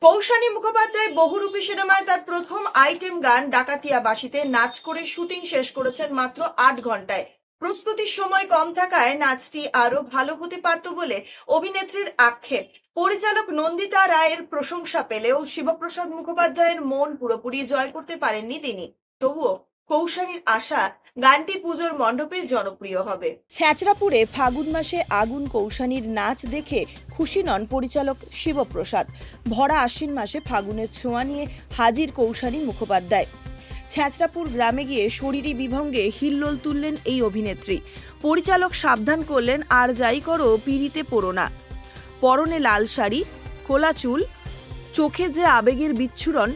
কৌশানী মুখোপাধ্যায় বহুরূপী সিনেমায় তার প্রথম আইটেম গান ডাকাতিয়া বাসিতে নাচ করে শুটিং শেষ করেছেন মাত্র ৮ ঘন্টায়। প্রস্তুতির সময় কম থাকায় নাচটি আরো ভালো হতে পারত বলে অভিনেত্রীর আক্ষেপ। পরিচালক নন্দিতা রায়ের প্রশংসা পেলেও শিবপ্রসাদ মুখোপাধ্যায়ের মন পুরোপুরি জয় করতে পারেননি তিনি। তবুও কৌশানীর আশা গানটি পুজোর মণ্ডপে জনপ্রিয় হবে। ছ্যাচরাপুরে ফাগুন মাসে আগুন কৌশানীর নাচ দেখে খুশি নন পরিচালক শিবপ্রসাদ। ভরা আশ্বিন মাসে ফাগুনের ছোঁয়া নিয়ে হাজির কৌশানী মুখোপাধ্যায়। ছ্যাচরাপুর গ্রামে গিয়ে শরীরী বিভঙ্গে হিল্লোল তুললেন এই অভিনেত্রী। পরিচালক সাবধান করলেন, আর যাই করো পিড়িতে পড়ো না। পরনে লাল শাড়ি, খোলা চুল, চোখে যে আবেগের বিচ্ছুরণ।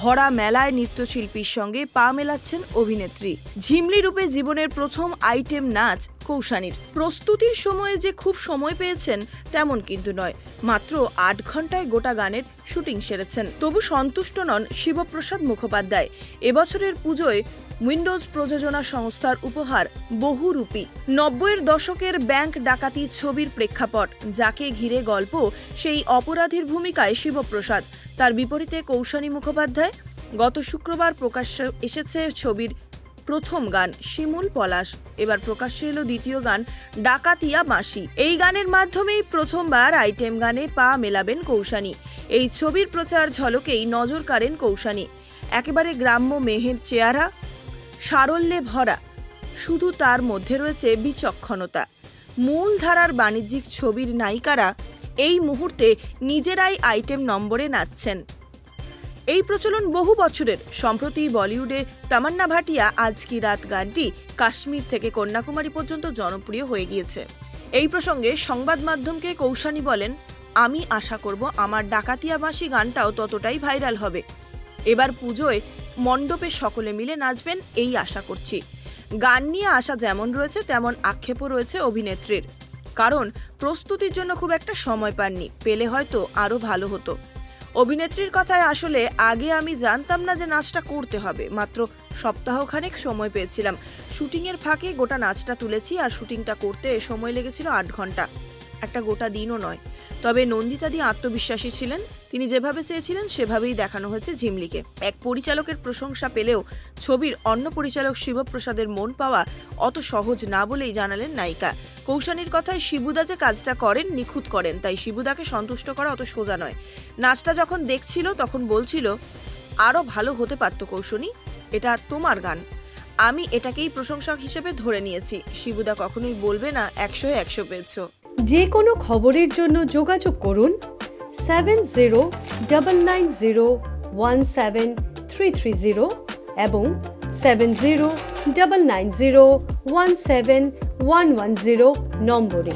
ভরা মেলায় নৃত্যশিল্পীর সঙ্গে পা মেলাচ্ছেন অভিনেত্রী। ঝিমলি রূপে জীবনের প্রথম আইটেম নাচ কৌশানীর। প্রস্তুতির সময়ে যে খুব সময় পেয়েছেন তেমন কিন্তু নয়, মাত্র ৮ ঘন্টায় গোটা গানের শুটিং সেরেছেন। তবু সন্তুষ্ট নন শিবপ্রসাদ মুখোপাধ্যায়। এবছরের পুজোয় উইন্ডোজ প্রযোজনা সংস্থার উপহার বহুরূপী। ৯০-এর দশকের ব্যাংক ডাকাতি ছবির প্রেক্ষাপট, যাকে ঘিরে গল্প, সেই অপরাধীর ভূমিকায় শিবপ্রসাদ। তার বিপরীতে কৌশানী মুখোপাধ্যায়। গত শুক্রবার প্রকাশ্যে এসেছে ছবির প্রথম গান শিমুল পলাশ। এবার প্রকাশ্যে এলো দ্বিতীয় গান ডাকাতিয়া বাঁশি। এই গানের মাধ্যমেই প্রথমবার আইটেম গানে পা মেলাবেন কৌশানী। এই ছবির প্রচার ঝলকেই নজর কাড়েন কৌশানী। একেবারে গ্রাম্য মেহের চেহারা, সারল্যে ভরা, শুধু তার মধ্যে রয়েছে বিচক্ষণতা। মূল ধারার বাণিজ্যিক ছবির নায়িকারা এই মুহূর্তে নিজেরাই আইটেম নম্বরে নাচছেন। এই প্রচলন বহু বছরের। সম্প্রতি বলিউডে তামান্না ভাটিয়া আজ কি রাত গানটি কাশ্মীর থেকে কন্যাকুমারী পর্যন্ত জনপ্রিয় হয়ে গিয়েছে। এই প্রসঙ্গে সংবাদ মাধ্যমকে কৌশানী বলেন, আমি আশা করব আমার ডাকাতিয়া বাঁশি গানটাও ততটাই ভাইরাল হবে। এবার পুজোয় মণ্ডপে সকলে মিলে নাচবেন এই আশা করছি। গান নিয়ে আশা যেমন রয়েছে তেমন আক্ষেপও রয়েছে অভিনেত্রীর। কারণ প্রস্তুতির জন্য খুব একটা সময় পাননি, পেলে হয়তো আরো ভালো হতো। অভিনেত্রীর কথায়, আসলে আগে আমি জানতাম না যে নাচটা করতে হবে। মাত্র সপ্তাহখানেক সময় পেয়েছিলাম। শুটিংয়ের ফাঁকে গোটা নাচটা তুলেছি, আর শুটিংটা করতে সময় লেগেছিল ৮ ঘন্টা, একটা গোটা দিনও নয়। তবে নন্দিতাদি আত্মবিশ্বাসী ছিলেন। তিনি যেভাবে চেয়েছিলেন সেভাবেই দেখানো হয়েছে ঝিমলিকে। এক পরিচালকের প্রশংসা পেলেও ছবির অন্য পরিচালক শিবপ্রসাদের মন পাওয়া অত সহজ না বলেই জানালেন নায়িকা। কৌশানীর কথায়, শিবুদা যে কাজটা করেন নিখুঁত করেন, তাই শিবুদাকে সন্তুষ্ট করা অত সোজা নয়। নাচটা যখন দেখছিল তখন বলছিল, আরো ভালো হতে পারত কৌশানী, এটা তোমার গান। আমি এটাকেই প্রশংসা হিসেবে ধরে নিয়েছি। শিবুদা কখনোই বলবে না ১০০-এ ১০০ পেয়েছো। যে কোনো খবরের জন্য যোগাযোগ করুন 7099017330 এবং 7099017110 নম্বরে।